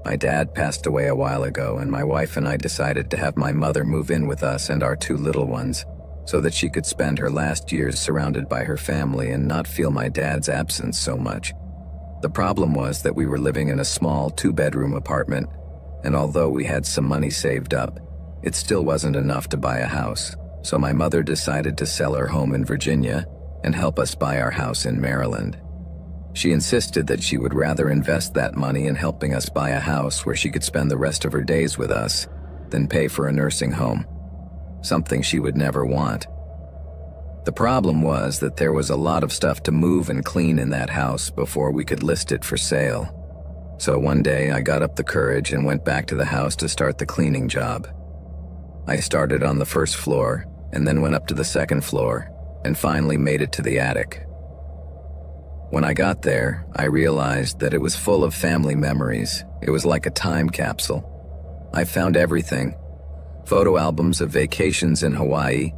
My dad passed away a while ago, and my wife and I decided to have my mother move in with us and our two little ones, so that she could spend her last years surrounded by her family and not feel my dad's absence so much. The problem was that we were living in a small 2-bedroom apartment, and although we had some money saved up, it still wasn't enough to buy a house, so my mother decided to sell her home in Virginia and help us buy our house in Maryland. She insisted that she would rather invest that money in helping us buy a house where she could spend the rest of her days with us than pay for a nursing home, something she would never want. The problem was that there was a lot of stuff to move and clean in that house before we could list it for sale. So one day I got up the courage and went back to the house to start the cleaning job. I started on the first floor and then went up to the second floor and finally made it to the attic. When I got there, I realized that it was full of family memories. It was like a time capsule. I found everything: photo albums of vacations in Hawaii,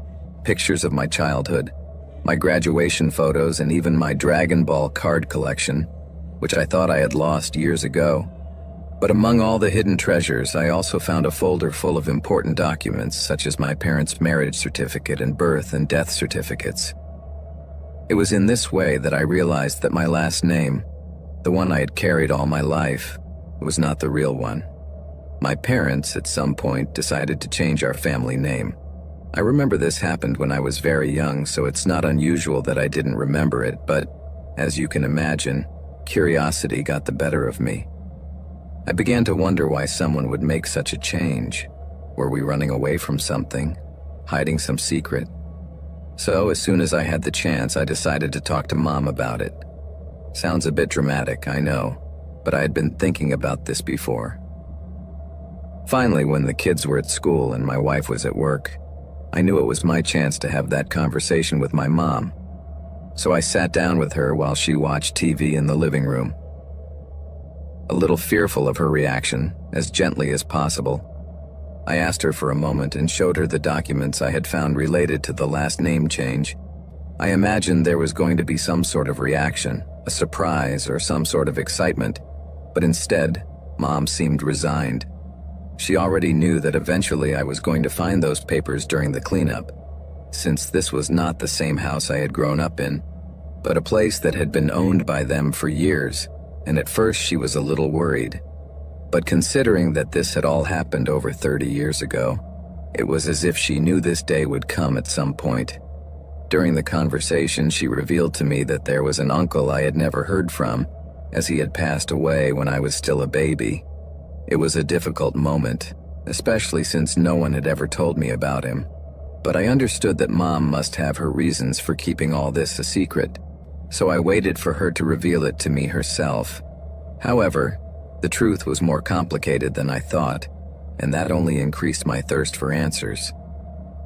pictures of my childhood, my graduation photos, and even my Dragon Ball card collection, which I thought I had lost years ago. But among all the hidden treasures, I also found a folder full of important documents, such as my parents' marriage certificate and birth and death certificates. It was in this way that I realized that my last name, the one I had carried all my life, was not the real one. My parents, at some point, decided to change our family name. I remember this happened when I was very young, so it's not unusual that I didn't remember it, but, as you can imagine, curiosity got the better of me. I began to wonder why someone would make such a change. Were we running away from something, hiding some secret? So, as soon as I had the chance, I decided to talk to Mom about it. Sounds a bit dramatic, I know, but I had been thinking about this before. Finally, when the kids were at school and my wife was at work, I knew it was my chance to have that conversation with my mom. So I sat down with her while she watched TV in the living room. A little fearful of her reaction, as gently as possible, I asked her for a moment and showed her the documents I had found related to the last name change. I imagined there was going to be some sort of reaction, a surprise or some sort of excitement, but instead, Mom seemed resigned. She already knew that eventually I was going to find those papers during the cleanup, since this was not the same house I had grown up in, but a place that had been owned by them for years, and at first she was a little worried. But considering that this had all happened over 30 years ago, it was as if she knew this day would come at some point. During the conversation, she revealed to me that there was an uncle I had never heard from, as he had passed away when I was still a baby. It was a difficult moment, especially since no one had ever told me about him. But I understood that Mom must have her reasons for keeping all this a secret, so I waited for her to reveal it to me herself. However, the truth was more complicated than I thought, and that only increased my thirst for answers.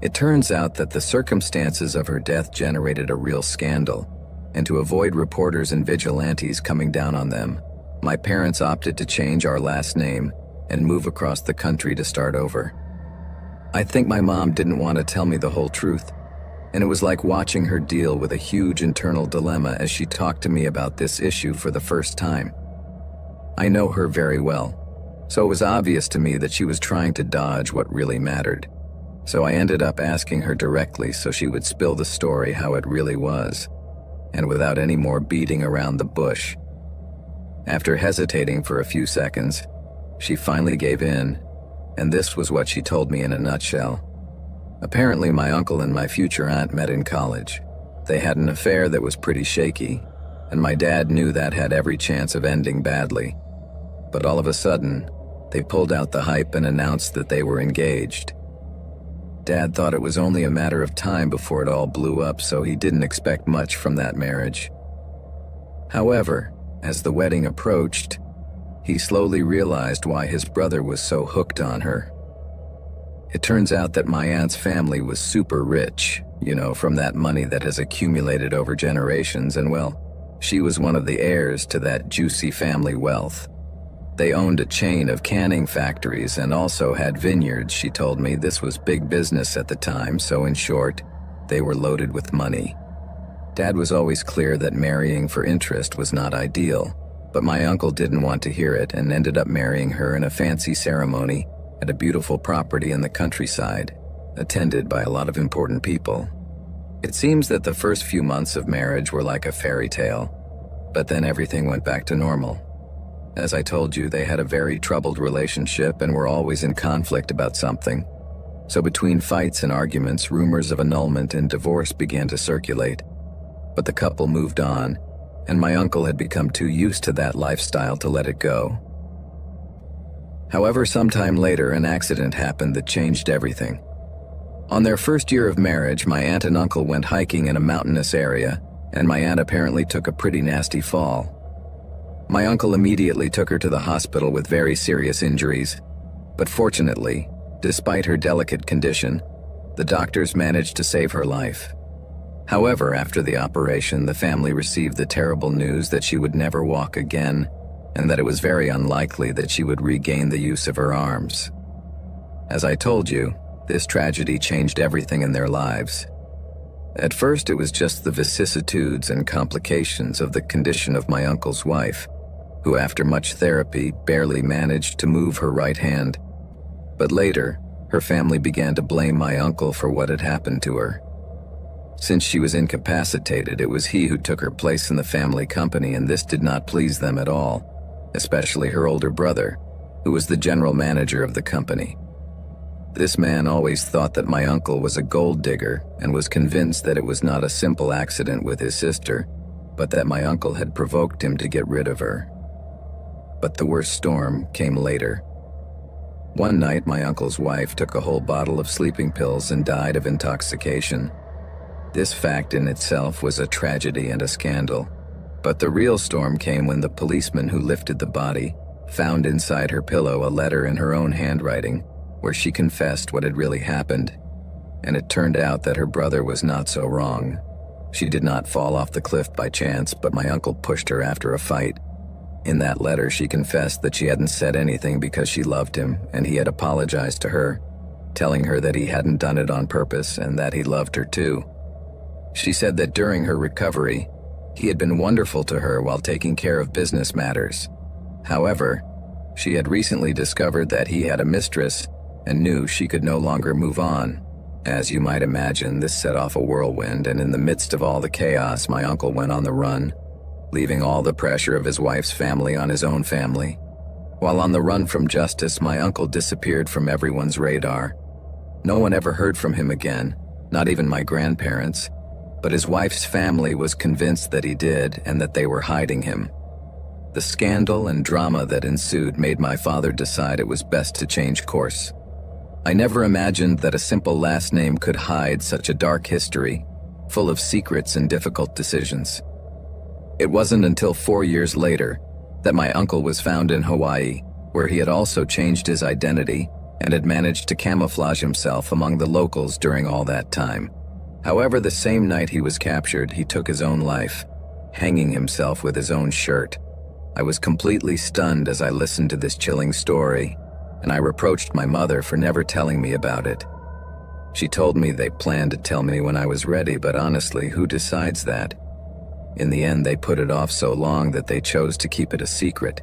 It turns out that the circumstances of her death generated a real scandal, and to avoid reporters and vigilantes coming down on them, my parents opted to change our last name and move across the country to start over. I think my mom didn't want to tell me the whole truth, and it was like watching her deal with a huge internal dilemma as she talked to me about this issue for the first time. I know her very well, so it was obvious to me that she was trying to dodge what really mattered. So I ended up asking her directly so she would spill the story how it really was, and without any more beating around the bush. After hesitating for a few seconds, she finally gave in, and this was what she told me in a nutshell. Apparently, my uncle and my future aunt met in college. They had an affair that was pretty shaky, and my dad knew that had every chance of ending badly. But all of a sudden, they pulled out the hype and announced that they were engaged. Dad thought it was only a matter of time before it all blew up, so he didn't expect much from that marriage. However, as the wedding approached, he slowly realized why his brother was so hooked on her. It turns out that my aunt's family was super rich, from that money that has accumulated over generations, and well, she was one of the heirs to that juicy family wealth. They owned a chain of canning factories and also had vineyards. She told me this was big business at the time, so in short, they were loaded with money. Dad was always clear that marrying for interest was not ideal, But my uncle didn't want to hear it and ended up marrying her in a fancy ceremony at a beautiful property in the countryside, attended by a lot of important people. It seems that the first few months of marriage were like a fairy tale, but then everything went back to normal. As I told you, they had a very troubled relationship and were always in conflict about something. So between fights and arguments, rumors of annulment and divorce began to circulate. But the couple moved on, and my uncle had become too used to that lifestyle to let it go. However, sometime later, an accident happened that changed everything. On their first year of marriage, my aunt and uncle went hiking in a mountainous area, and my aunt apparently took a pretty nasty fall. My uncle immediately took her to the hospital with very serious injuries, but fortunately, despite her delicate condition, the doctors managed to save her life. However, after the operation, the family received the terrible news that she would never walk again, and that it was very unlikely that she would regain the use of her arms. As I told you, this tragedy changed everything in their lives. At first, it was just the vicissitudes and complications of the condition of my uncle's wife, who after much therapy barely managed to move her right hand. But later, her family began to blame my uncle for what had happened to her. Since she was incapacitated, it was he who took her place in the family company, and this did not please them at all, especially her older brother, who was the general manager of the company. This man always thought that my uncle was a gold digger and was convinced that it was not a simple accident with his sister, but that my uncle had provoked him to get rid of her. But the worst storm came later. One night, my uncle's wife took a whole bottle of sleeping pills and died of intoxication. This fact in itself was a tragedy and a scandal, but the real storm came when the policeman who lifted the body found inside her pillow a letter in her own handwriting where she confessed what had really happened, and it turned out that her brother was not so wrong. She did not fall off the cliff by chance, but my uncle pushed her after a fight. In that letter, she confessed that she hadn't said anything because she loved him, and he had apologized to her, telling her that he hadn't done it on purpose and that he loved her too. She said that during her recovery, he had been wonderful to her while taking care of business matters. However, she had recently discovered that he had a mistress and knew she could no longer move on. As you might imagine, this set off a whirlwind, and in the midst of all the chaos, my uncle went on the run, leaving all the pressure of his wife's family on his own family. While on the run from justice, my uncle disappeared from everyone's radar. No one ever heard from him again, not even my grandparents, but his wife's family was convinced that he did and that they were hiding him. The scandal and drama that ensued made my father decide it was best to change course. I never imagined that a simple last name could hide such a dark history, full of secrets and difficult decisions. It wasn't until 4 years later that my uncle was found in Hawaii, where he had also changed his identity and had managed to camouflage himself among the locals during all that time. However, the same night he was captured, he took his own life, hanging himself with his own shirt. I was completely stunned as I listened to this chilling story, and I reproached my mother for never telling me about it. She told me they planned to tell me when I was ready, but honestly, who decides that? In the end, they put it off so long that they chose to keep it a secret.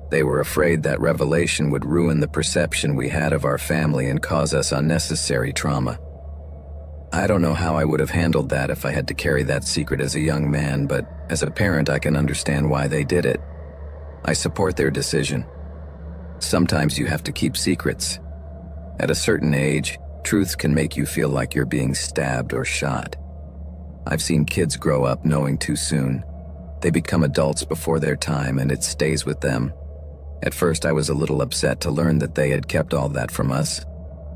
They were afraid that revelation would ruin the perception we had of our family and cause us unnecessary trauma. I don't know how I would have handled that if I had to carry that secret as a young man, but as a parent, I can understand why they did it. I support their decision. Sometimes you have to keep secrets. At a certain age, truths can make you feel like you're being stabbed or shot. I've seen kids grow up knowing too soon. They become adults before their time, and it stays with them. At first, I was a little upset to learn that they had kept all that from us,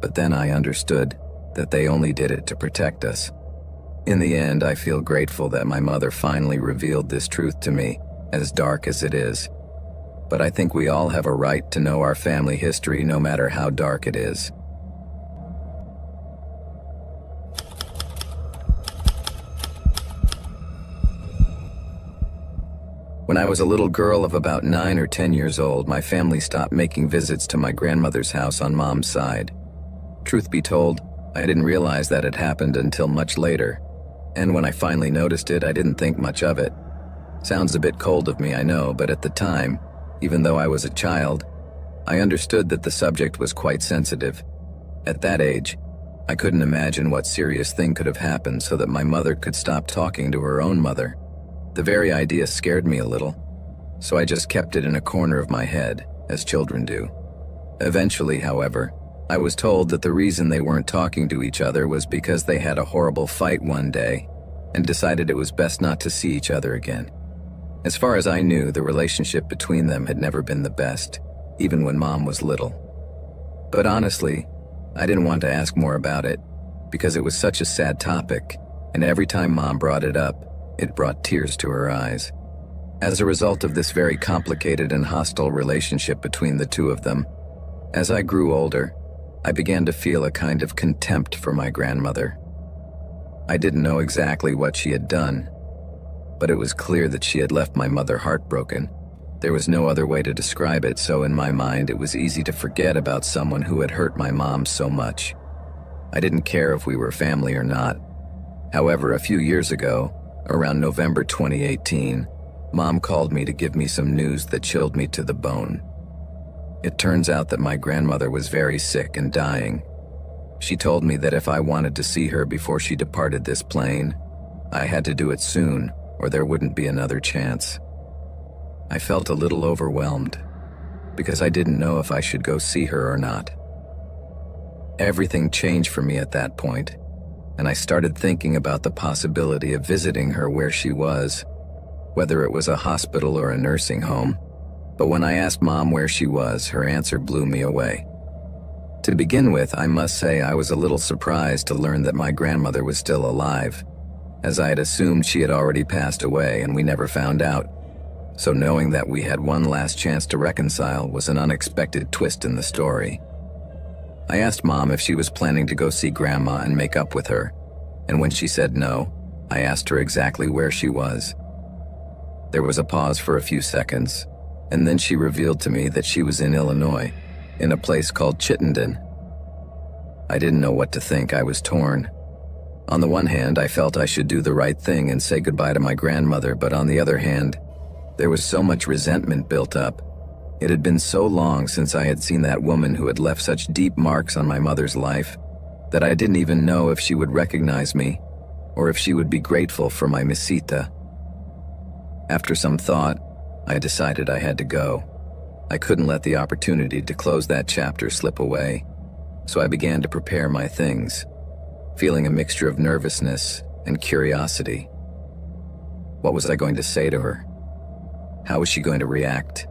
but then I understood that they only did it to protect us. In the end, I feel grateful that my mother finally revealed this truth to me, as dark as it is. But I think we all have a right to know our family history, no matter how dark it is. When I was a little girl of about 9 or 10 years old, my family stopped making visits to my grandmother's house on Mom's side. Truth be told, I didn't realize that it happened until much later, and when I finally noticed it, I didn't think much of it. Sounds a bit cold of me, I know, but at the time, even though I was a child, I understood that the subject was quite sensitive. At that age, I couldn't imagine what serious thing could have happened so that my mother could stop talking to her own mother. The very idea scared me a little, so I just kept it in a corner of my head, as children do. Eventually, however, I was told that the reason they weren't talking to each other was because they had a horrible fight one day and decided it was best not to see each other again. As far as I knew, the relationship between them had never been the best, even when Mom was little. But honestly, I didn't want to ask more about it, because it was such a sad topic, and every time Mom brought it up, it brought tears to her eyes. As a result of this very complicated and hostile relationship between the two of them, as I grew older, I began to feel a kind of contempt for my grandmother. I didn't know exactly what she had done, but it was clear that she had left my mother heartbroken. There was no other way to describe it, so in my mind it was easy to forget about someone who had hurt my mom so much. I didn't care if we were family or not. However, a few years ago, around November 2018, Mom called me to give me some news that chilled me to the bone. It turns out that my grandmother was very sick and dying. She told me that if I wanted to see her before she departed this plane, I had to do it soon, or there wouldn't be another chance. I felt a little overwhelmed, because I didn't know if I should go see her or not. Everything changed for me at that point, and I started thinking about the possibility of visiting her where she was, whether it was a hospital or a nursing home. But when I asked Mom where she was, her answer blew me away. To begin with, I must say I was a little surprised to learn that my grandmother was still alive, as I had assumed she had already passed away and we never found out. So knowing that we had one last chance to reconcile was an unexpected twist in the story. I asked Mom if she was planning to go see Grandma and make up with her, and when she said no, I asked her exactly where she was. There was a pause for a few seconds, and then she revealed to me that she was in Illinois, in a place called Chittenden. I didn't know what to think. I was torn. On the one hand, I felt I should do the right thing and say goodbye to my grandmother, but on the other hand, there was so much resentment built up. It had been so long since I had seen that woman who had left such deep marks on my mother's life that I didn't even know if she would recognize me or if she would be grateful for my misita. After some thought, I decided I had to go. I couldn't let the opportunity to close that chapter slip away, so I began to prepare my things, feeling a mixture of nervousness and curiosity. What was I going to say to her? How was she going to react?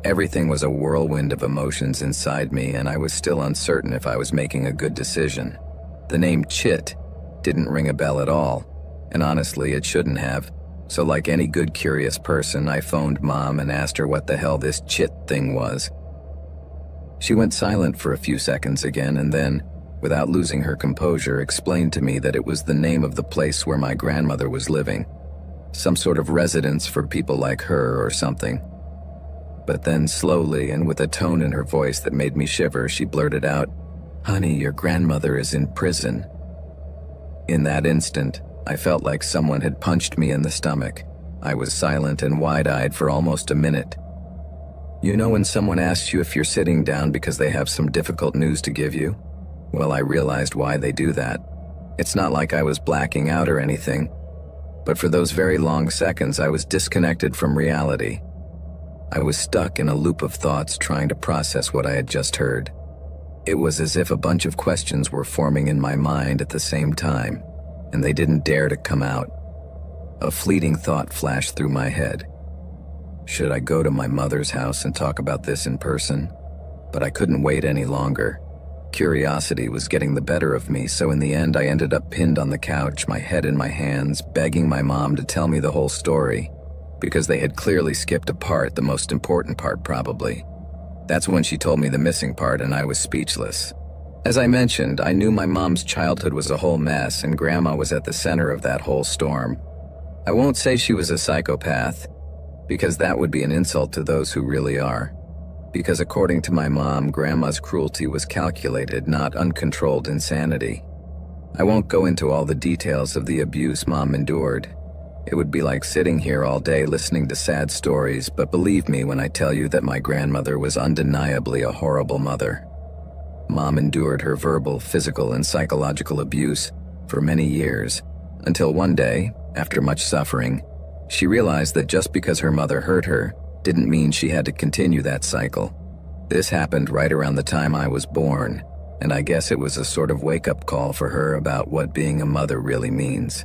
Everything was a whirlwind of emotions inside me, and I was still uncertain if I was making a good decision. The name Chit didn't ring a bell at all, and honestly, it shouldn't have. So like any good curious person, I phoned Mom and asked her what the hell this Chit thing was. She went silent for a few seconds again, and then, without losing her composure, explained to me that it was the name of the place where my grandmother was living. Some sort of residence for people like her or something. But then slowly, and with a tone in her voice that made me shiver, she blurted out, "Honey, your grandmother is in prison." In that instant, I felt like someone had punched me in the stomach. I was silent and wide-eyed for almost a minute. You know when someone asks you if you're sitting down because they have some difficult news to give you? Well, I realized why they do that. It's not like I was blacking out or anything, but for those very long seconds I was disconnected from reality. I was stuck in a loop of thoughts trying to process what I had just heard. It was as if a bunch of questions were forming in my mind at the same time, and they didn't dare to come out. A fleeting thought flashed through my head. Should I go to my mother's house and talk about this in person? But I couldn't wait any longer. Curiosity was getting the better of me, so in the end I ended up pinned on the couch, my head in my hands, begging my mom to tell me the whole story, because they had clearly skipped a part, the most important part probably. That's when she told me the missing part, and I was speechless. As I mentioned, I knew my mom's childhood was a whole mess, and Grandma was at the center of that whole storm. I won't say she was a psychopath, because that would be an insult to those who really are. Because according to my mom, Grandma's cruelty was calculated, not uncontrolled insanity. I won't go into all the details of the abuse Mom endured, It would be like sitting here all day listening to sad stories, but believe me when I tell you that my grandmother was undeniably a horrible mother. Mom endured her verbal, physical, and psychological abuse for many years, until one day, after much suffering, she realized that just because her mother hurt her didn't mean she had to continue that cycle. This happened right around the time I was born, and I guess it was a sort of wake-up call for her about what being a mother really means.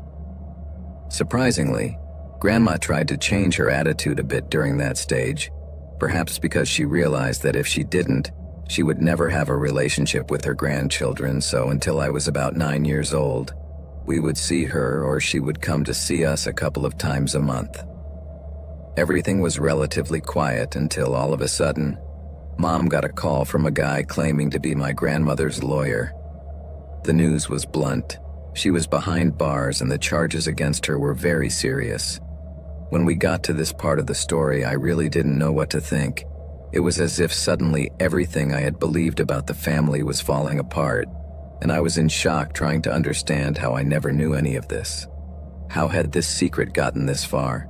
Surprisingly, Grandma tried to change her attitude a bit during that stage, perhaps because she realized that if she didn't, she would never have a relationship with her grandchildren, so until I was about 9 years old, we would see her or she would come to see us a couple of times a month. Everything was relatively quiet until all of a sudden, Mom got a call from a guy claiming to be my grandmother's lawyer. The news was blunt. She was behind bars and the charges against her were very serious. When we got to this part of the story, I really didn't know what to think. It was as if suddenly everything I had believed about the family was falling apart, and I was in shock trying to understand how I never knew any of this. How had this secret gotten this far?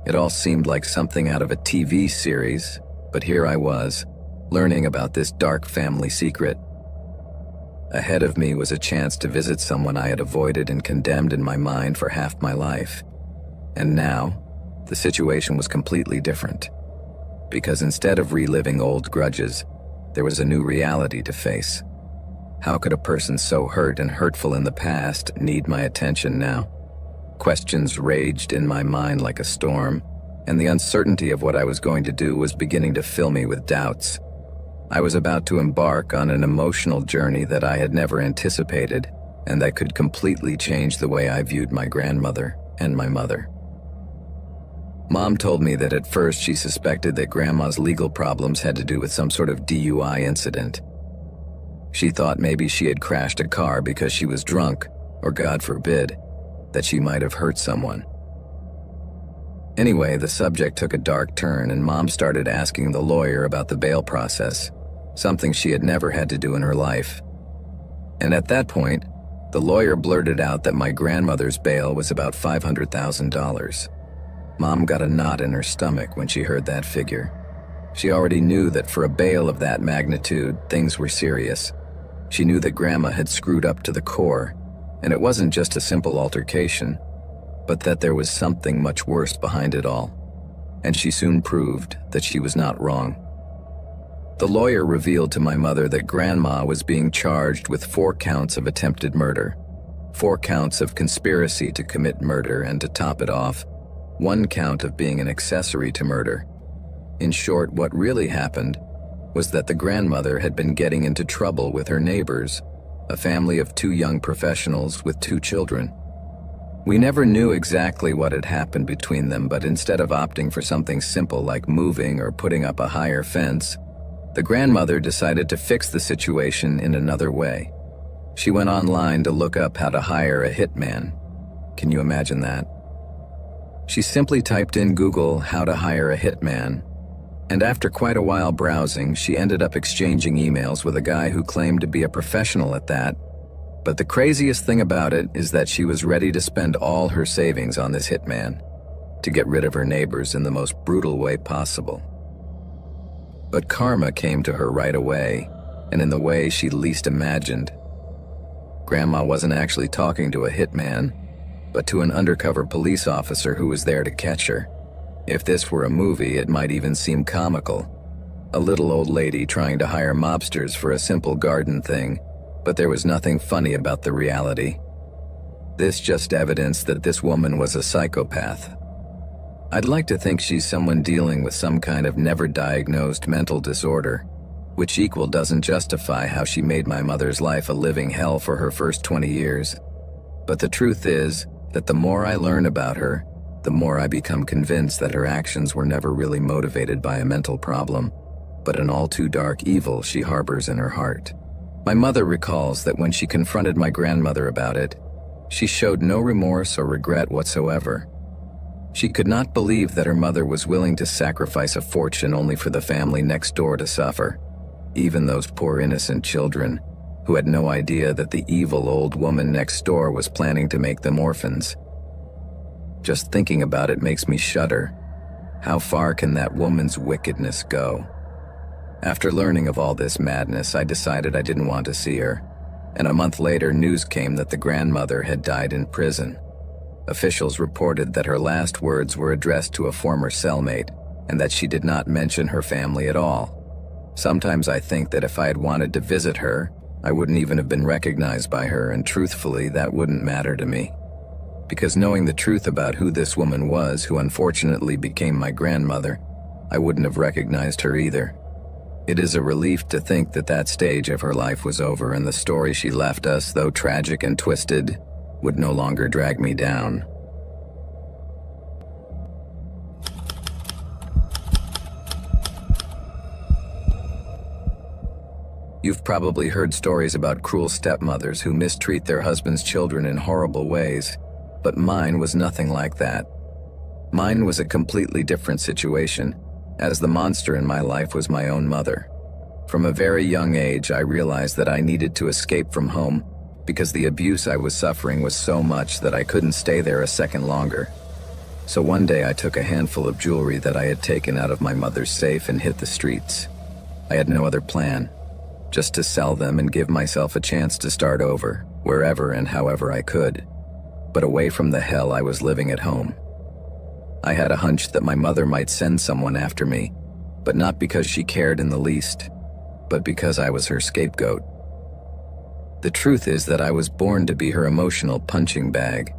It all seemed like something out of a TV series, but here I was, learning about this dark family secret. Ahead of me was a chance to visit someone I had avoided and condemned in my mind for half my life. And now, the situation was completely different. Because instead of reliving old grudges, there was a new reality to face. How could a person so hurt and hurtful in the past need my attention now? Questions raged in my mind like a storm, and the uncertainty of what I was going to do was beginning to fill me with doubts. I was about to embark on an emotional journey that I had never anticipated, and that could completely change the way I viewed my grandmother and my mother. Mom told me that at first she suspected that Grandma's legal problems had to do with some sort of DUI incident. She thought maybe she had crashed a car because she was drunk, or God forbid, that she might have hurt someone. Anyway, the subject took a dark turn and Mom started asking the lawyer about the bail process, something she had never had to do in her life. And at that point, the lawyer blurted out that my grandmother's bail was about $500,000. Mom got a knot in her stomach when she heard that figure. She already knew that for a bail of that magnitude, things were serious. She knew that Grandma had screwed up to the core, and it wasn't just a simple altercation, but that there was something much worse behind it all. And she soon proved that she was not wrong. The lawyer revealed to my mother that Grandma was being charged with 4 counts of attempted murder, 4 counts of conspiracy to commit murder, and to top it off, 1 count of being an accessory to murder. In short, what really happened was that the grandmother had been getting into trouble with her neighbors, a family of 2 young professionals with 2 children. We never knew exactly what had happened between them, but instead of opting for something simple like moving or putting up a higher fence, the grandmother decided to fix the situation in another way. She went online to look up how to hire a hitman. Can you imagine that? She simply typed in Google how to hire a hitman, and after quite a while browsing, she ended up exchanging emails with a guy who claimed to be a professional at that. But the craziest thing about it is that she was ready to spend all her savings on this hitman, to get rid of her neighbors in the most brutal way possible. But karma came to her right away, and in the way she least imagined. Grandma wasn't actually talking to a hitman, but to an undercover police officer who was there to catch her. If this were a movie, it might even seem comical. A little old lady trying to hire mobsters for a simple garden thing, but there was nothing funny about the reality. This just evidenced that this woman was a psychopath. I'd like to think she's someone dealing with some kind of never-diagnosed mental disorder, which equal doesn't justify how she made my mother's life a living hell for her first 20 years. But the truth is that the more I learn about her, the more I become convinced that her actions were never really motivated by a mental problem, but an all-too-dark evil she harbors in her heart. My mother recalls that when she confronted my grandmother about it, she showed no remorse or regret whatsoever. She could not believe that her mother was willing to sacrifice a fortune only for the family next door to suffer, even those poor innocent children who had no idea that the evil old woman next door was planning to make them orphans. Just thinking about it makes me shudder. How far can that woman's wickedness go? After learning of all this madness, I decided I didn't want to see her, and a month later news came that the grandmother had died in prison. Officials reported that her last words were addressed to a former cellmate, and that she did not mention her family at all. Sometimes I think that if I had wanted to visit her, I wouldn't even have been recognized by her, and truthfully, that wouldn't matter to me. Because knowing the truth about who this woman was, who unfortunately became my grandmother, I wouldn't have recognized her either. It is a relief to think that that stage of her life was over, and the story she left us, though tragic and twisted, would no longer drag me down. You've probably heard stories about cruel stepmothers who mistreat their husbands' children in horrible ways, but mine was nothing like that. Mine was a completely different situation, as the monster in my life was my own mother. From a very young age, I realized that I needed to escape from home because the abuse I was suffering was so much that I couldn't stay there a second longer. So one day I took a handful of jewelry that I had taken out of my mother's safe and hit the streets. I had no other plan, just to sell them and give myself a chance to start over, wherever and however I could, but away from the hell I was living at home. I had a hunch that my mother might send someone after me, but not because she cared in the least, but because I was her scapegoat. The truth is that I was born to be her emotional punching bag,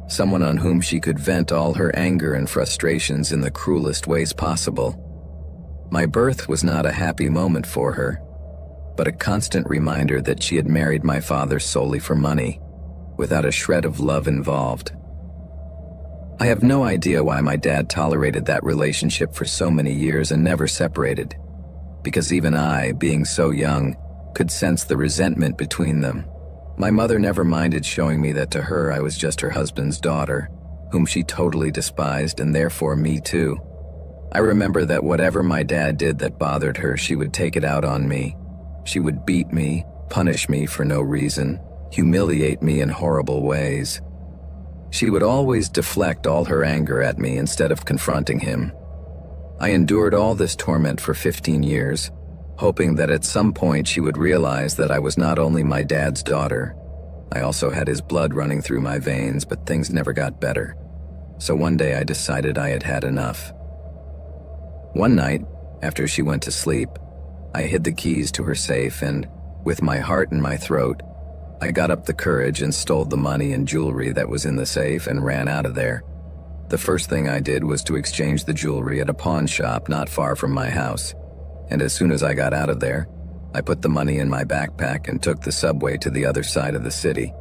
someone on whom she could vent all her anger and frustrations in the cruelest ways possible. My birth was not a happy moment for her, but a constant reminder that she had married my father solely for money, without a shred of love involved. I have no idea why my dad tolerated that relationship for so many years and never separated, because even I, being so young, could sense the resentment between them. My mother never minded showing me that to her I was just her husband's daughter, whom she totally despised, and therefore me too. I remember that whatever my dad did that bothered her, she would take it out on me. She would beat me, punish me for no reason, humiliate me in horrible ways. She would always deflect all her anger at me instead of confronting him. I endured all this torment for 15 years, hoping that at some point she would realize that I was not only my dad's daughter, I also had his blood running through my veins, but things never got better. So one day I decided I had had enough. One night, after she went to sleep, I hid the keys to her safe and, with my heart in my throat, I got up the courage and stole the money and jewelry that was in the safe and ran out of there. The first thing I did was to exchange the jewelry at a pawn shop not far from my house, and as soon as I got out of there, I put the money in my backpack and took the subway to the other side of the city.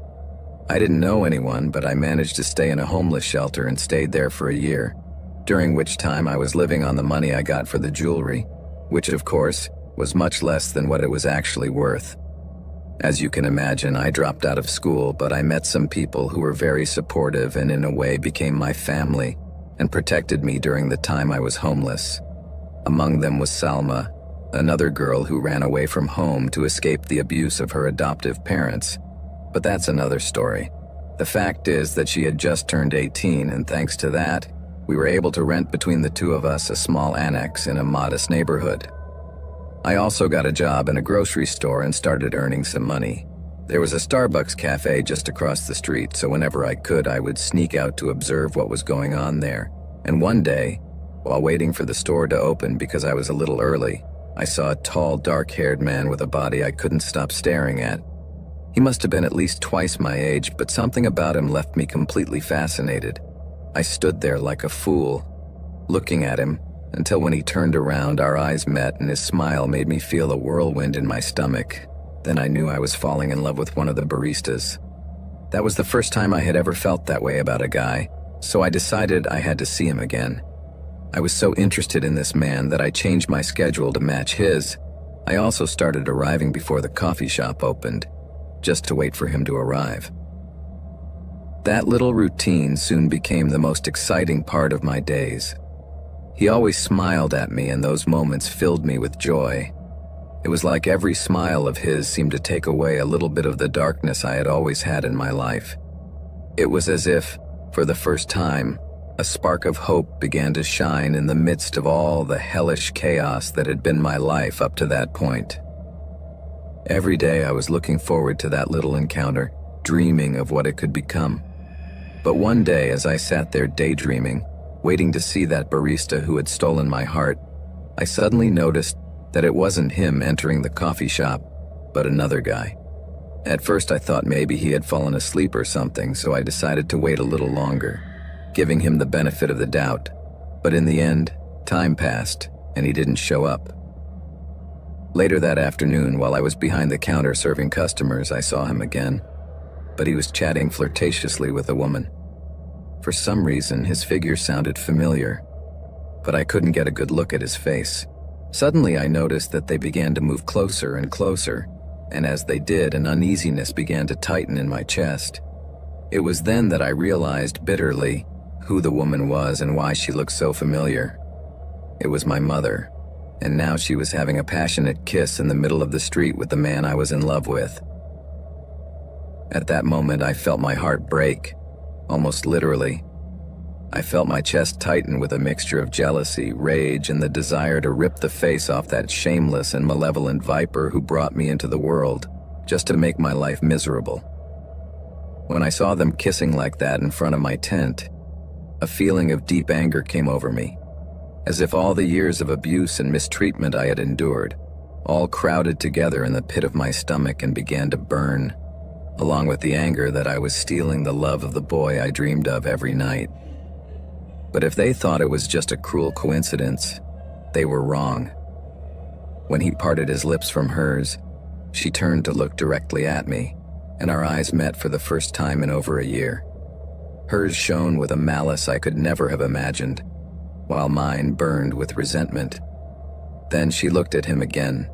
I didn't know anyone, but I managed to stay in a homeless shelter and stayed there for a year, during which time I was living on the money I got for the jewelry, which of course was much less than what it was actually worth. As you can imagine, I dropped out of school, but I met some people who were very supportive and in a way became my family and protected me during the time I was homeless. Among them was Salma, another girl who ran away from home to escape the abuse of her adoptive parents. But that's another story. The fact is that she had just turned 18, and thanks to that, we were able to rent between the two of us a small annex in a modest neighborhood. I also got a job in a grocery store and started earning some money. There was a Starbucks cafe just across the street, so whenever I could, I would sneak out to observe what was going on there. And one day, while waiting for the store to open because I was a little early, I saw a tall, dark-haired man with a body I couldn't stop staring at. He must have been at least twice my age, but something about him left me completely fascinated. I stood there like a fool, looking at him, until when he turned around, our eyes met and his smile made me feel a whirlwind in my stomach. Then I knew I was falling in love with one of the baristas. That was the first time I had ever felt that way about a guy, so I decided I had to see him again. I was so interested in this man that I changed my schedule to match his. I also started arriving before the coffee shop opened, just to wait for him to arrive. That little routine soon became the most exciting part of my days. He always smiled at me, and those moments filled me with joy. It was like every smile of his seemed to take away a little bit of the darkness I had always had in my life. It was as if, for the first time, A spark of hope began to shine in the midst of all the hellish chaos that had been my life up to that point. Every day I was looking forward to that little encounter, dreaming of what it could become. But one day, as I sat there daydreaming, waiting to see that barista who had stolen my heart, I suddenly noticed that it wasn't him entering the coffee shop, but another guy. At first I thought maybe he had fallen asleep or something, so I decided to wait a little longer, giving him the benefit of the doubt. But in the end, time passed, and he didn't show up. Later that afternoon, while I was behind the counter serving customers, I saw him again, but he was chatting flirtatiously with a woman. For some reason, his figure sounded familiar, but I couldn't get a good look at his face. Suddenly, I noticed that they began to move closer and closer, and as they did, an uneasiness began to tighten in my chest. It was then that I realized bitterly who the woman was and why she looked so familiar. It was my mother, and now she was having a passionate kiss in the middle of the street with the man I was in love with. At that moment, I felt my heart break, almost literally. I felt my chest tighten with a mixture of jealousy, rage, and the desire to rip the face off that shameless and malevolent viper who brought me into the world, just to make my life miserable. When I saw them kissing like that in front of my tent, a feeling of deep anger came over me, as if all the years of abuse and mistreatment I had endured, all crowded together in the pit of my stomach and began to burn, along with the anger that I was stealing the love of the boy I dreamed of every night. But if they thought it was just a cruel coincidence, they were wrong. When he parted his lips from hers, she turned to look directly at me, and our eyes met for the first time in over a year. Hers shone with a malice I could never have imagined, while mine burned with resentment. Then she looked at him again,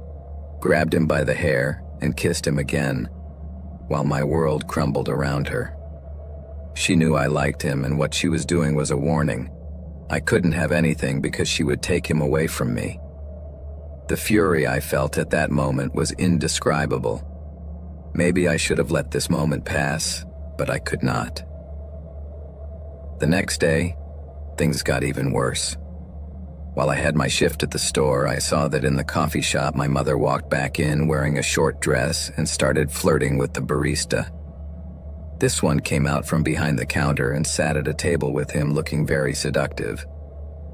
grabbed him by the hair, and kissed him again, while my world crumbled around her. She knew I liked him, and what she was doing was a warning. I couldn't have anything because she would take him away from me. The fury I felt at that moment was indescribable. Maybe I should have let this moment pass, but I could not. The next day, things got even worse. While I had my shift at the store, I saw that in the coffee shop my mother walked back in wearing a short dress and started flirting with the barista. This one came out from behind the counter and sat at a table with him looking very seductive.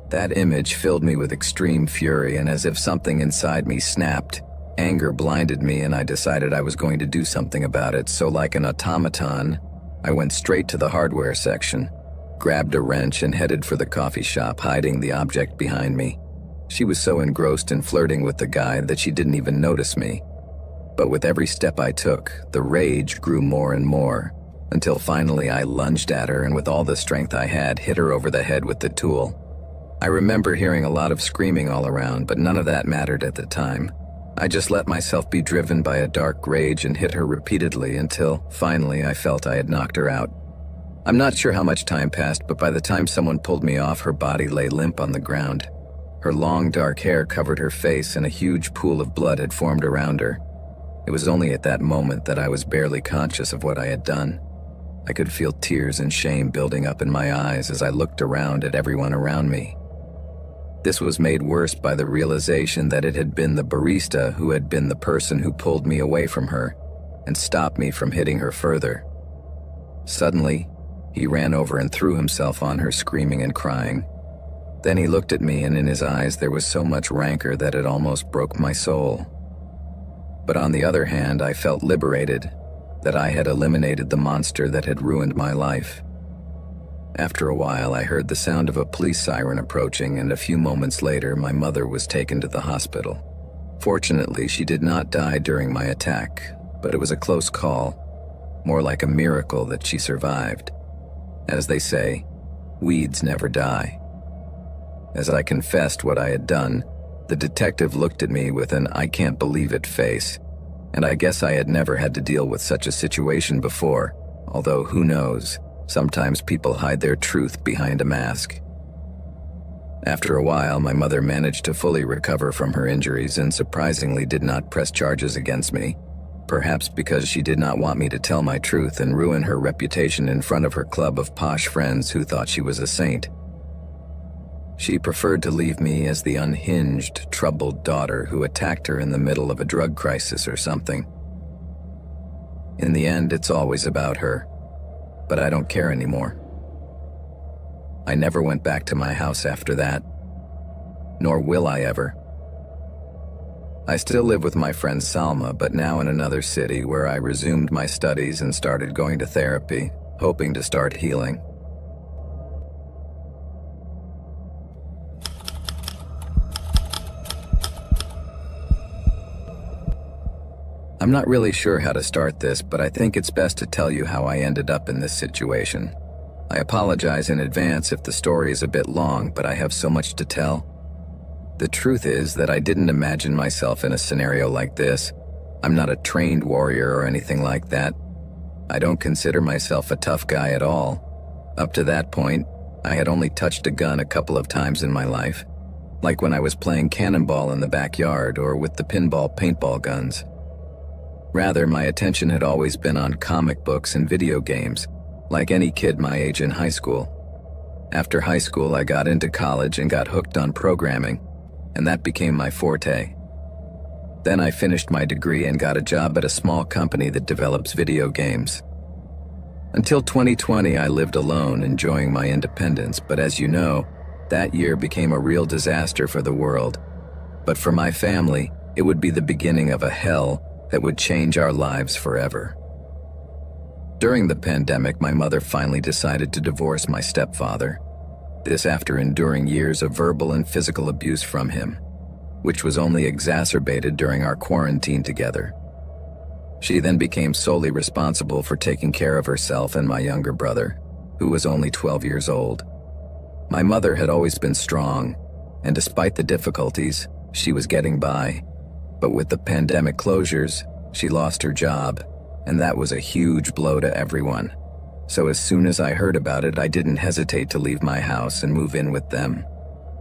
That image filled me with extreme fury, and as if something inside me snapped, anger blinded me and I decided I was going to do something about it. So like an automaton, I went straight to the hardware section, grabbed a wrench and headed for the coffee shop, hiding the object behind me. She was so engrossed in flirting with the guy that she didn't even notice me. But with every step I took, the rage grew more and more, until finally I lunged at her and with all the strength I had, hit her over the head with the tool. I remember hearing a lot of screaming all around, but none of that mattered at the time. I just let myself be driven by a dark rage and hit her repeatedly until, finally, I felt I had knocked her out. I'm not sure how much time passed, but by the time someone pulled me off, her body lay limp on the ground. Her long dark hair covered her face and a huge pool of blood had formed around her. It was only at that moment that I was barely conscious of what I had done. I could feel tears and shame building up in my eyes as I looked around at everyone around me. This was made worse by the realization that it had been the barista who had been the person who pulled me away from her and stopped me from hitting her further. Suddenly, he ran over and threw himself on her, screaming and crying. Then he looked at me, and in his eyes there was so much rancor that it almost broke my soul. But on the other hand, I felt liberated, that I had eliminated the monster that had ruined my life. After a while, I heard the sound of a police siren approaching, and a few moments later, my mother was taken to the hospital. Fortunately, she did not die during my attack, but it was a close call, more like a miracle that she survived. As they say, weeds never die. As I confessed what I had done, the detective looked at me with an "I can't believe it" face, and I guess I had never had to deal with such a situation before, although who knows, sometimes people hide their truth behind a mask. After a while, my mother managed to fully recover from her injuries and surprisingly did not press charges against me, perhaps because she did not want me to tell my truth and ruin her reputation in front of her club of posh friends who thought she was a saint. She preferred to leave me as the unhinged, troubled daughter who attacked her in the middle of a drug crisis or something. In the end, it's always about her, but I don't care anymore. I never went back to my house after that, nor will I ever. I still live with my friend Salma, but now in another city where I resumed my studies and started going to therapy, hoping to start healing. I'm not really sure how to start this, but I think it's best to tell you how I ended up in this situation. I apologize in advance if the story is a bit long, but I have so much to tell. The truth is that I didn't imagine myself in a scenario like this. I'm not a trained warrior or anything like that. I don't consider myself a tough guy at all. Up to that point, I had only touched a gun a couple of times in my life, like when I was playing cannonball in the backyard or with the pinball paintball guns. Rather, my attention had always been on comic books and video games, like any kid my age in high school. After high school, I got into college and got hooked on programming, and that became my forte. Then I finished my degree and got a job at a small company that develops video games. Until 2020, I lived alone, enjoying my independence, but as you know, that year became a real disaster for the world. But for my family, it would be the beginning of a hell that would change our lives forever. During the pandemic, my mother finally decided to divorce my stepfather. This after enduring years of verbal and physical abuse from him, which was only exacerbated during our quarantine together. She then became solely responsible for taking care of herself and my younger brother, who was only 12 years old. My mother had always been strong, and despite the difficulties, she was getting by. But with the pandemic closures, she lost her job, and that was a huge blow to everyone. So as soon as I heard about it, I didn't hesitate to leave my house and move in with them.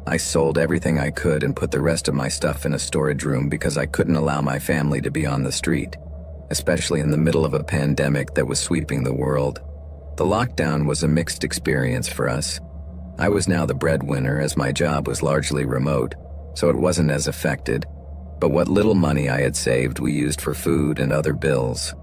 I sold everything I could and put the rest of my stuff in a storage room because I couldn't allow my family to be on the street, especially in the middle of a pandemic that was sweeping the world. The lockdown was a mixed experience for us. I was now the breadwinner as my job was largely remote, so it wasn't as affected. But what little money I had saved we used for food and other bills.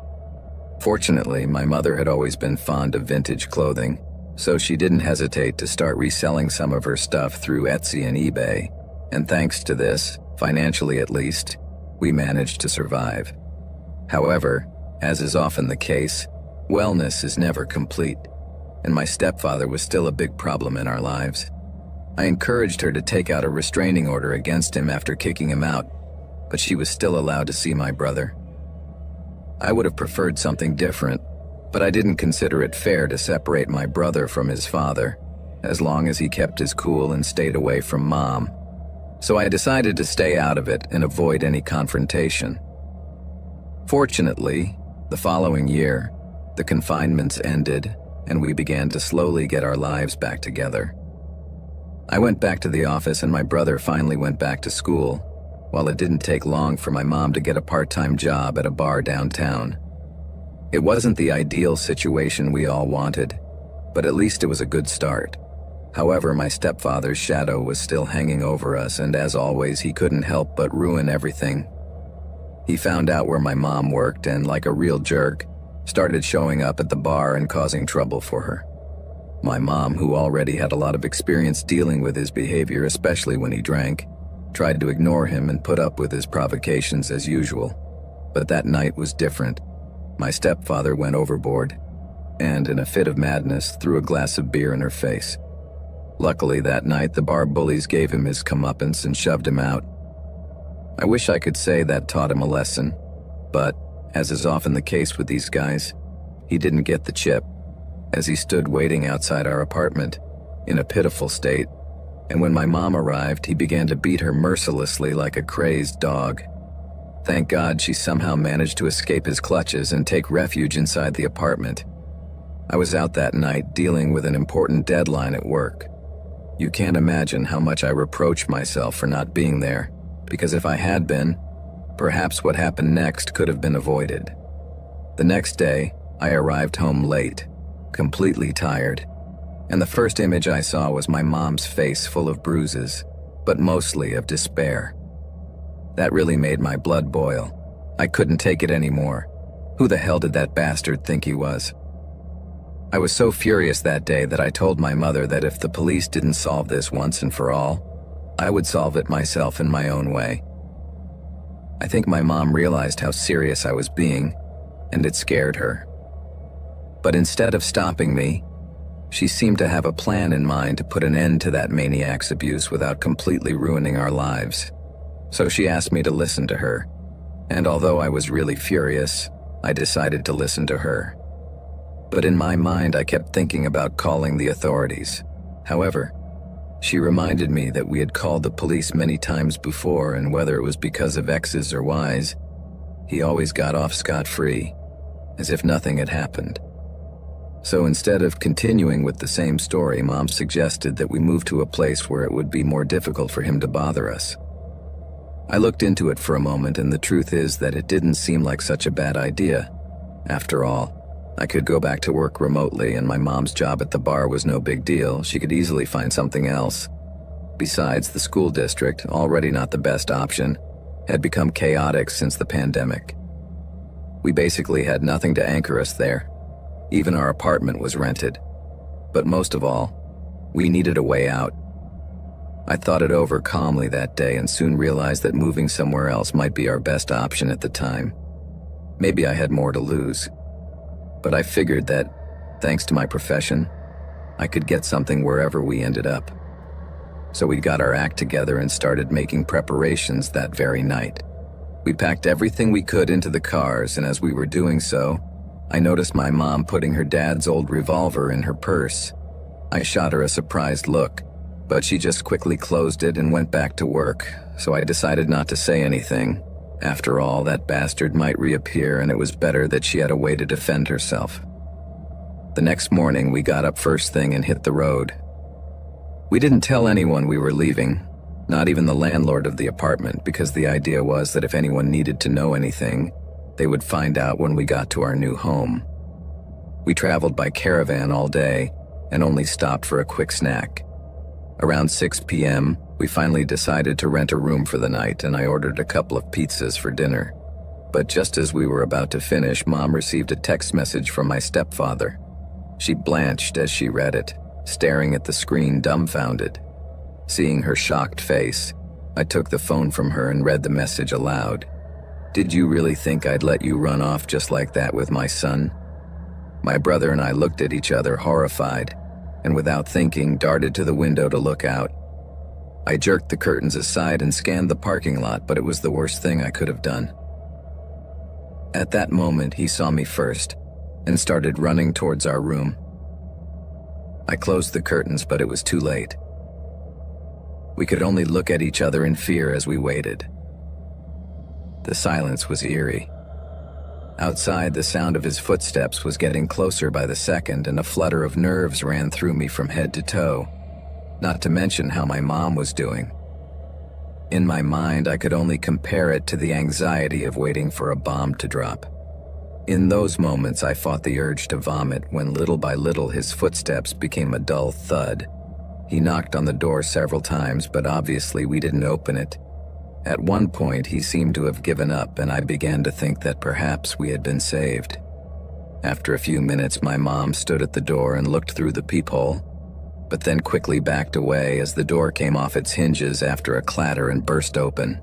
Fortunately, my mother had always been fond of vintage clothing, so she didn't hesitate to start reselling some of her stuff through Etsy and eBay, and thanks to this, financially at least, we managed to survive. However, as is often the case, wellness is never complete, and my stepfather was still a big problem in our lives. I encouraged her to take out a restraining order against him after kicking him out, but she was still allowed to see my brother. I would have preferred something different, but I didn't consider it fair to separate my brother from his father, as long as he kept his cool and stayed away from Mom. So I decided to stay out of it and avoid any confrontation. Fortunately, the following year, the confinements ended, and we began to slowly get our lives back together. I went back to the office and my brother finally went back to school, while it didn't take long for my mom to get a part-time job at a bar downtown. It wasn't the ideal situation we all wanted, but at least it was a good start. However, my stepfather's shadow was still hanging over us, and as always, he couldn't help but ruin everything. He found out where my mom worked and, like a real jerk, started showing up at the bar and causing trouble for her. My mom, who already had a lot of experience dealing with his behavior, especially when he drank, tried to ignore him and put up with his provocations as usual. But that night was different. My stepfather went overboard, and in a fit of madness, threw a glass of beer in her face. Luckily that night, the bar bullies gave him his comeuppance and shoved him out. I wish I could say that taught him a lesson, but, as is often the case with these guys, he didn't get the chip, as he stood waiting outside our apartment, in a pitiful state, and when my mom arrived, he began to beat her mercilessly like a crazed dog. Thank God she somehow managed to escape his clutches and take refuge inside the apartment. I was out that night dealing with an important deadline at work. You can't imagine how much I reproached myself for not being there, because if I had been, perhaps what happened next could have been avoided. The next day, I arrived home late, completely tired, And the first image I saw was my mom's face full of bruises, but mostly of despair. That really made my blood boil. I couldn't take it anymore. Who the hell did that bastard think he was? I was so furious that day that I told my mother that if the police didn't solve this once and for all, I would solve it myself in my own way. I think my mom realized how serious I was being, and it scared her. But instead of stopping me, she seemed to have a plan in mind to put an end to that maniac's abuse without completely ruining our lives. So she asked me to listen to her, and although I was really furious, I decided to listen to her. But in my mind, I kept thinking about calling the authorities. However, she reminded me that we had called the police many times before, and whether it was because of X's or Y's, he always got off scot-free, as if nothing had happened. So instead of continuing with the same story, Mom suggested that we move to a place where it would be more difficult for him to bother us. I looked into it for a moment, and the truth is that it didn't seem like such a bad idea. After all, I could go back to work remotely, and my mom's job at the bar was no big deal. She could easily find something else. Besides, the school district, already not the best option, had become chaotic since the pandemic. We basically had nothing to anchor us there. Even our apartment was rented. But most of all, we needed a way out. I thought it over calmly that day and soon realized that moving somewhere else might be our best option at the time. Maybe I had more to lose. But I figured that, thanks to my profession, I could get something wherever we ended up. So we got our act together and started making preparations that very night. We packed everything we could into the cars, and as we were doing so, I noticed my mom putting her dad's old revolver in her purse. I shot her a surprised look, but she just quickly closed it and went back to work, so I decided not to say anything. After all, that bastard might reappear, and it was better that she had a way to defend herself. The next morning, we got up first thing and hit the road. We didn't tell anyone we were leaving, not even the landlord of the apartment, because the idea was that if anyone needed to know anything, they would find out when we got to our new home. We traveled by caravan all day and only stopped for a quick snack. Around 6 p.m., we finally decided to rent a room for the night, and I ordered a couple of pizzas for dinner. But just as we were about to finish, Mom received a text message from my stepfather. She blanched as she read it, staring at the screen dumbfounded. Seeing her shocked face, I took the phone from her and read the message aloud. "Did you really think I'd let you run off just like that with my son?" My brother and I looked at each other horrified, and without thinking, darted to the window to look out. I jerked the curtains aside and scanned the parking lot, but it was the worst thing I could have done. At that moment, he saw me first and started running towards our room. I closed the curtains, but it was too late. We could only look at each other in fear as we waited. The silence was eerie. Outside, the sound of his footsteps was getting closer by the second, and a flutter of nerves ran through me from head to toe, not to mention how my mom was doing. In my mind, I could only compare it to the anxiety of waiting for a bomb to drop. In those moments, I fought the urge to vomit when little by little his footsteps became a dull thud. He knocked on the door several times, but obviously we didn't open it. At one point, he seemed to have given up, and I began to think that perhaps we had been saved. After a few minutes, my mom stood at the door and looked through the peephole, but then quickly backed away as the door came off its hinges after a clatter and burst open.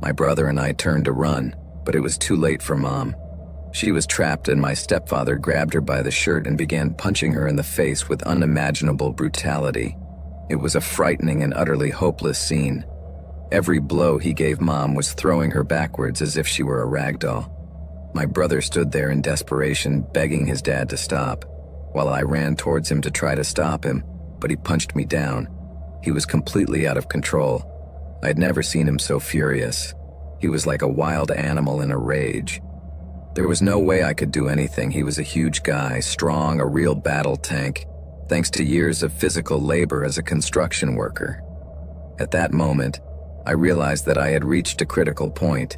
My brother and I turned to run, but it was too late for Mom. She was trapped, and my stepfather grabbed her by the shirt and began punching her in the face with unimaginable brutality. It was a frightening and utterly hopeless scene. Every blow he gave Mom was throwing her backwards as if she were a rag doll. My brother stood there in desperation, begging his dad to stop, while I ran towards him to try to stop him, but he punched me down. He was completely out of control. I'd never seen him so furious. He was like a wild animal in a rage. There was no way I could do anything. He was a huge guy, strong, a real battle tank, thanks to years of physical labor as a construction worker. At that moment, I realized that I had reached a critical point,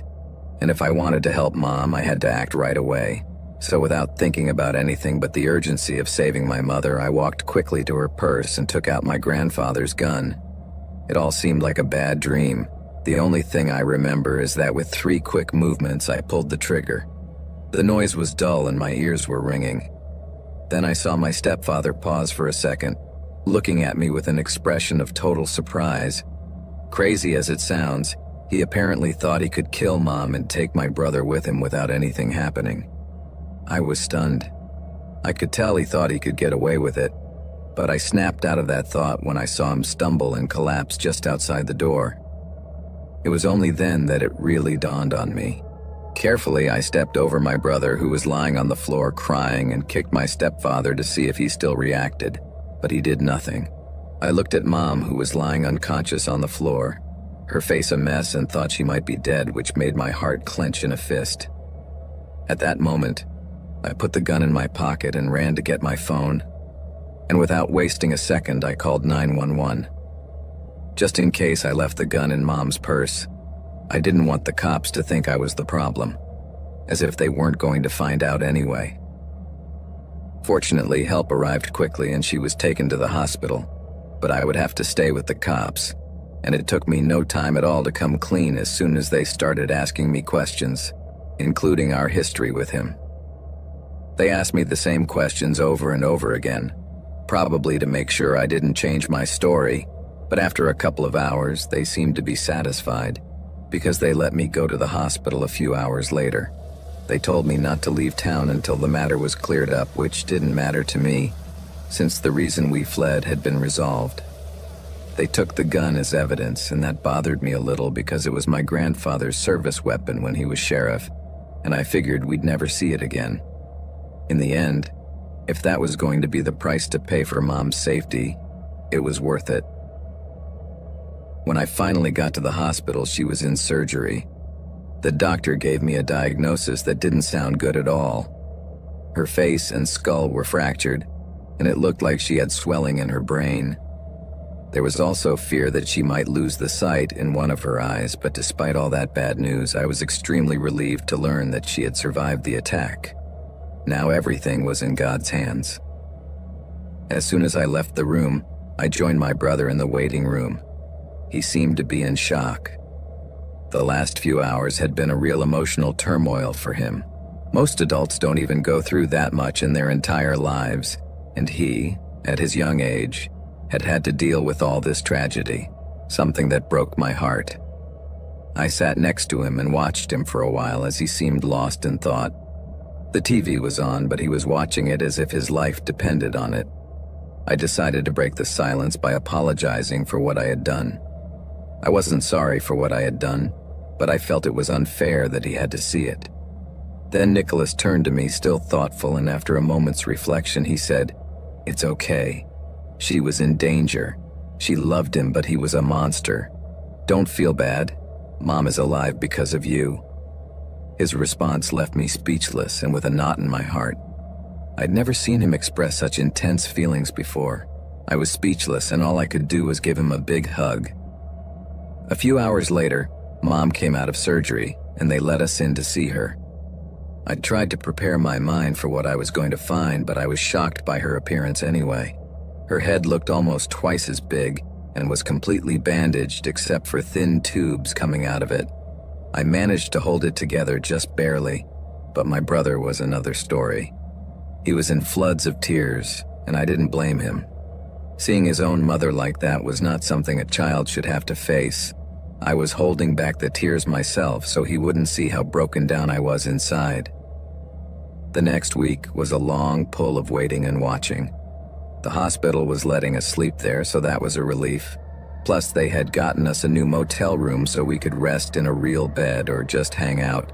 and if I wanted to help Mom, I had to act right away. So without thinking about anything but the urgency of saving my mother, I walked quickly to her purse and took out my grandfather's gun. It all seemed like a bad dream. The only thing I remember is that with 3 quick movements, I pulled the trigger. The noise was dull and my ears were ringing. Then I saw my stepfather pause for a second, looking at me with an expression of total surprise. Crazy as it sounds, he apparently thought he could kill Mom and take my brother with him without anything happening. I was stunned. I could tell he thought he could get away with it, but I snapped out of that thought when I saw him stumble and collapse just outside the door. It was only then that it really dawned on me. Carefully, I stepped over my brother, who was lying on the floor crying, and kicked my stepfather to see if he still reacted, but he did nothing. I looked at Mom, who was lying unconscious on the floor, her face a mess, and thought she might be dead, which made my heart clench in a fist. At that moment, I put the gun in my pocket and ran to get my phone, and without wasting a second, I called 911. Just in case I left the gun in Mom's purse. I didn't want the cops to think I was the problem, as if they weren't going to find out anyway. Fortunately, help arrived quickly and she was taken to the hospital, but I would have to stay with the cops, and it took me no time at all to come clean as soon as they started asking me questions, including our history with him. They asked me the same questions over and over again, probably to make sure I didn't change my story, but after a couple of hours, they seemed to be satisfied, because they let me go to the hospital a few hours later. They told me not to leave town until the matter was cleared up, which didn't matter to me, since the reason we fled had been resolved. They took the gun as evidence, and that bothered me a little because it was my grandfather's service weapon when he was sheriff, and I figured we'd never see it again. In the end, if that was going to be the price to pay for Mom's safety, it was worth it. When I finally got to the hospital, she was in surgery. The doctor gave me a diagnosis that didn't sound good at all. Her face and skull were fractured, and it looked like she had swelling in her brain. There was also fear that she might lose the sight in one of her eyes, but despite all that bad news, I was extremely relieved to learn that she had survived the attack. Now everything was in God's hands. As soon as I left the room, I joined my brother in the waiting room. He seemed to be in shock. The last few hours had been a real emotional turmoil for him. Most adults don't even go through that much in their entire lives, and he, at his young age, had to deal with all this tragedy, something that broke my heart. I sat next to him and watched him for a while as he seemed lost in thought. The TV was on, but he was watching it as if his life depended on it. I decided to break the silence by apologizing for what I had done. I wasn't sorry for what I had done, but I felt it was unfair that he had to see it. Then Nicholas turned to me, still thoughtful, and after a moment's reflection, he said, "It's okay. She was in danger. She loved him, but he was a monster. Don't feel bad. Mom is alive because of you." His response left me speechless and with a knot in my heart. I'd never seen him express such intense feelings before. I was speechless, and all I could do was give him a big hug. A few hours later, Mom came out of surgery, and they let us in to see her. I tried to prepare my mind for what I was going to find, but I was shocked by her appearance anyway. Her head looked almost twice as big and was completely bandaged except for thin tubes coming out of it. I managed to hold it together just barely, but my brother was another story. He was in floods of tears, and I didn't blame him. Seeing his own mother like that was not something a child should have to face. I was holding back the tears myself so he wouldn't see how broken down I was inside. The next week was a long pull of waiting and watching. The hospital was letting us sleep there, so that was a relief. Plus, they had gotten us a new motel room so we could rest in a real bed or just hang out.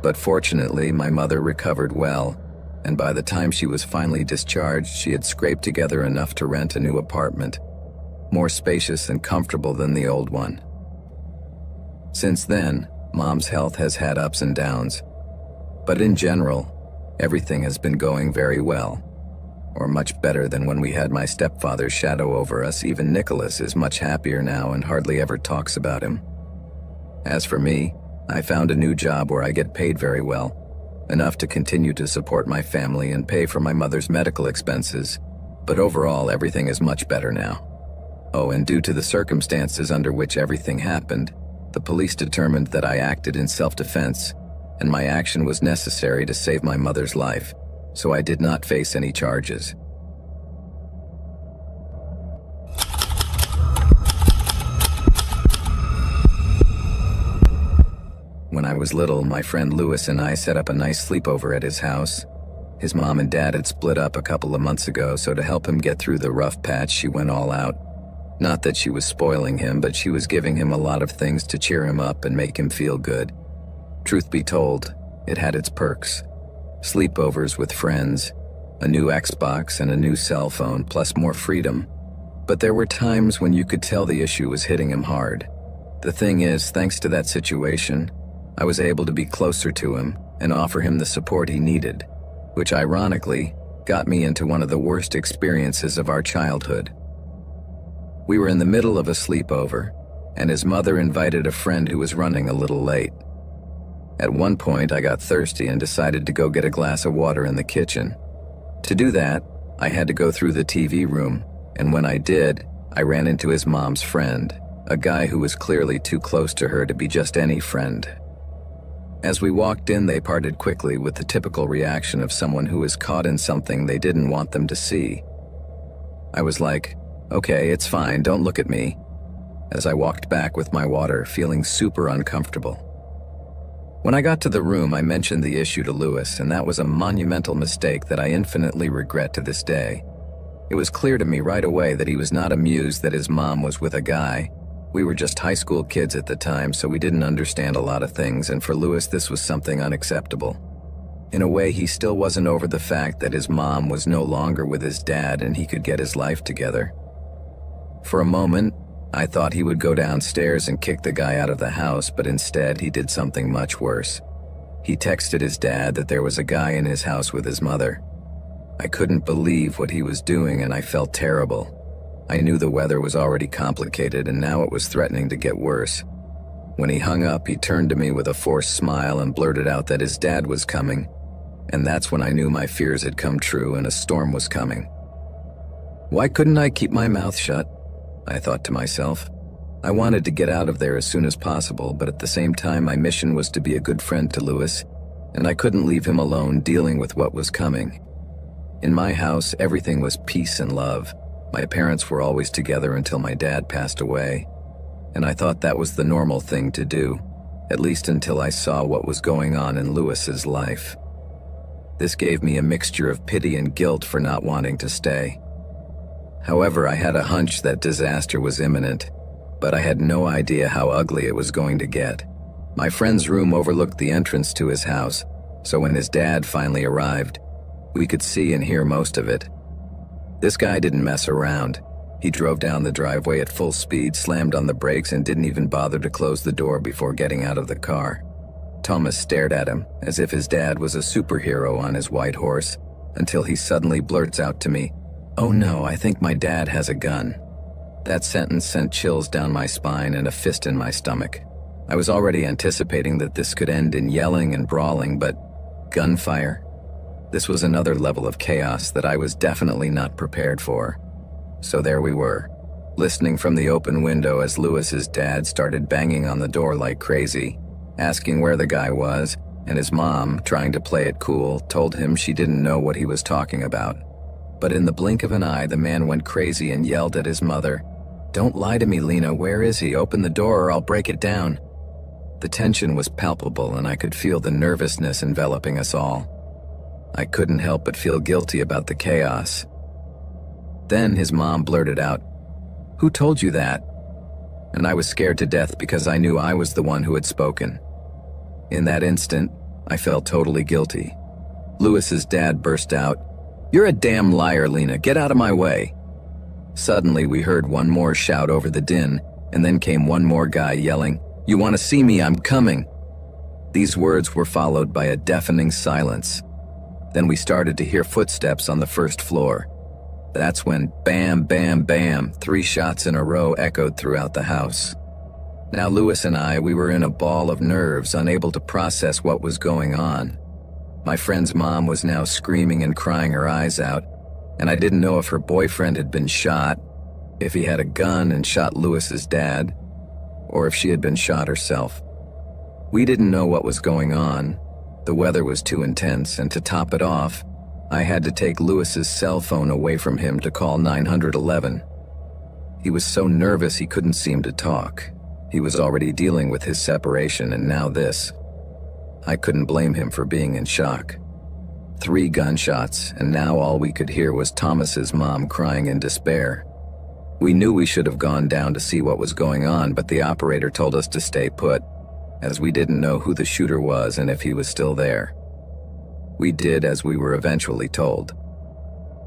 But fortunately, my mother recovered well, and by the time she was finally discharged, she had scraped together enough to rent a new apartment, more spacious and comfortable than the old one. Since then, Mom's health has had ups and downs, but in general, everything has been going very well, or much better than when we had my stepfather's shadow over us. Even Nicholas is much happier now and hardly ever talks about him. As for me, I found a new job where I get paid very well, enough to continue to support my family and pay for my mother's medical expenses, but overall everything is much better now. Oh, and due to the circumstances under which everything happened, the police determined that I acted in self-defense, and my action was necessary to save my mother's life, so I did not face any charges. When I was little, my friend Lewis and I set up a nice sleepover at his house. His mom and dad had split up a couple of months ago, so to help him get through the rough patch, she went all out. Not that she was spoiling him, but she was giving him a lot of things to cheer him up and make him feel good. Truth be told, it had its perks. Sleepovers with friends, a new Xbox and a new cell phone, plus more freedom. But there were times when you could tell the issue was hitting him hard. The thing is, thanks to that situation, I was able to be closer to him and offer him the support he needed, which ironically got me into one of the worst experiences of our childhood. We were in the middle of a sleepover, and his mother invited a friend who was running a little late. At one point, I got thirsty and decided to go get a glass of water in the kitchen. To do that, I had to go through the TV room, and when I did, I ran into his mom's friend, a guy who was clearly too close to her to be just any friend. As we walked in, they parted quickly with the typical reaction of someone who is caught in something they didn't want them to see. I was like, okay, it's fine, don't look at me, as I walked back with my water, feeling super uncomfortable. When I got to the room, I mentioned the issue to Lewis, and that was a monumental mistake that I infinitely regret to this day. It was clear to me right away that he was not amused that his mom was with a guy. We were just high school kids at the time, so we didn't understand a lot of things, and for Lewis this was something unacceptable. In a way, he still wasn't over the fact that his mom was no longer with his dad and he could get his life together. For a moment, I thought he would go downstairs and kick the guy out of the house, but instead he did something much worse. He texted his dad that there was a guy in his house with his mother. I couldn't believe what he was doing and I felt terrible. I knew the weather was already complicated and now it was threatening to get worse. When he hung up, he turned to me with a forced smile and blurted out that his dad was coming. And that's when I knew my fears had come true and a storm was coming. Why couldn't I keep my mouth shut? I thought to myself. I wanted to get out of there as soon as possible, but at the same time my mission was to be a good friend to Lewis, and I couldn't leave him alone dealing with what was coming. In my house, everything was peace and love. My parents were always together until my dad passed away, and I thought that was the normal thing to do, at least until I saw what was going on in Lewis's life. This gave me a mixture of pity and guilt for not wanting to stay. However, I had a hunch that disaster was imminent, but I had no idea how ugly it was going to get. My friend's room overlooked the entrance to his house, so when his dad finally arrived, we could see and hear most of it. This guy didn't mess around. He drove down the driveway at full speed, slammed on the brakes, and didn't even bother to close the door before getting out of the car. Thomas stared at him, as if his dad was a superhero on his white horse, until he suddenly blurts out to me, "Oh no, I think my dad has a gun." That sentence sent chills down my spine and a fist in my stomach. I was already anticipating that this could end in yelling and brawling, but gunfire? This was another level of chaos that I was definitely not prepared for. So there we were, listening from the open window as Lewis's dad started banging on the door like crazy, asking where the guy was, and his mom, trying to play it cool, told him she didn't know what he was talking about. But in the blink of an eye, the man went crazy and yelled at his mother, "Don't lie to me, Lena, where is he? Open the door or I'll break it down." The tension was palpable and I could feel the nervousness enveloping us all. I couldn't help but feel guilty about the chaos. Then his mom blurted out, "Who told you that?" And I was scared to death because I knew I was the one who had spoken. In that instant, I felt totally guilty. Lewis's dad burst out, "You're a damn liar, Lena, get out of my way." Suddenly we heard one more shout over the din, and then came one more guy yelling, "You want to see me? I'm coming." These words were followed by a deafening silence. Then we started to hear footsteps on the first floor. That's when bam, bam, bam, 3 shots in a row echoed throughout the house. Now Lewis and I, we were in a ball of nerves, unable to process what was going on. My friend's mom was now screaming and crying her eyes out, and I didn't know if her boyfriend had been shot, if he had a gun and shot Lewis's dad, or if she had been shot herself. We didn't know what was going on. The weather was too intense, and to top it off, I had to take Lewis's cell phone away from him to call 911. He was so nervous he couldn't seem to talk. He was already dealing with his separation, and now this. I couldn't blame him for being in shock. 3 gunshots, and now all we could hear was Thomas's mom crying in despair. We knew we should have gone down to see what was going on, but the operator told us to stay put, as we didn't know who the shooter was and if he was still there. We did as we were eventually told.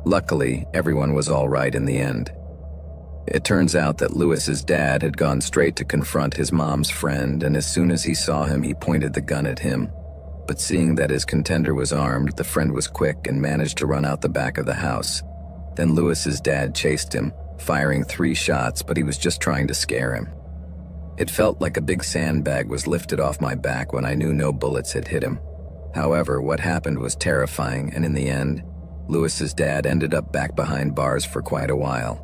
Luckily, everyone was all right in the end. It turns out that Lewis's dad had gone straight to confront his mom's friend, and as soon as he saw him, he pointed the gun at him. But seeing that his contender was armed, the friend was quick and managed to run out the back of the house. Then Lewis's dad chased him, firing 3 shots, but he was just trying to scare him. It felt like a big sandbag was lifted off my back when I knew no bullets had hit him. However, what happened was terrifying, and in the end, Lewis's dad ended up back behind bars for quite a while.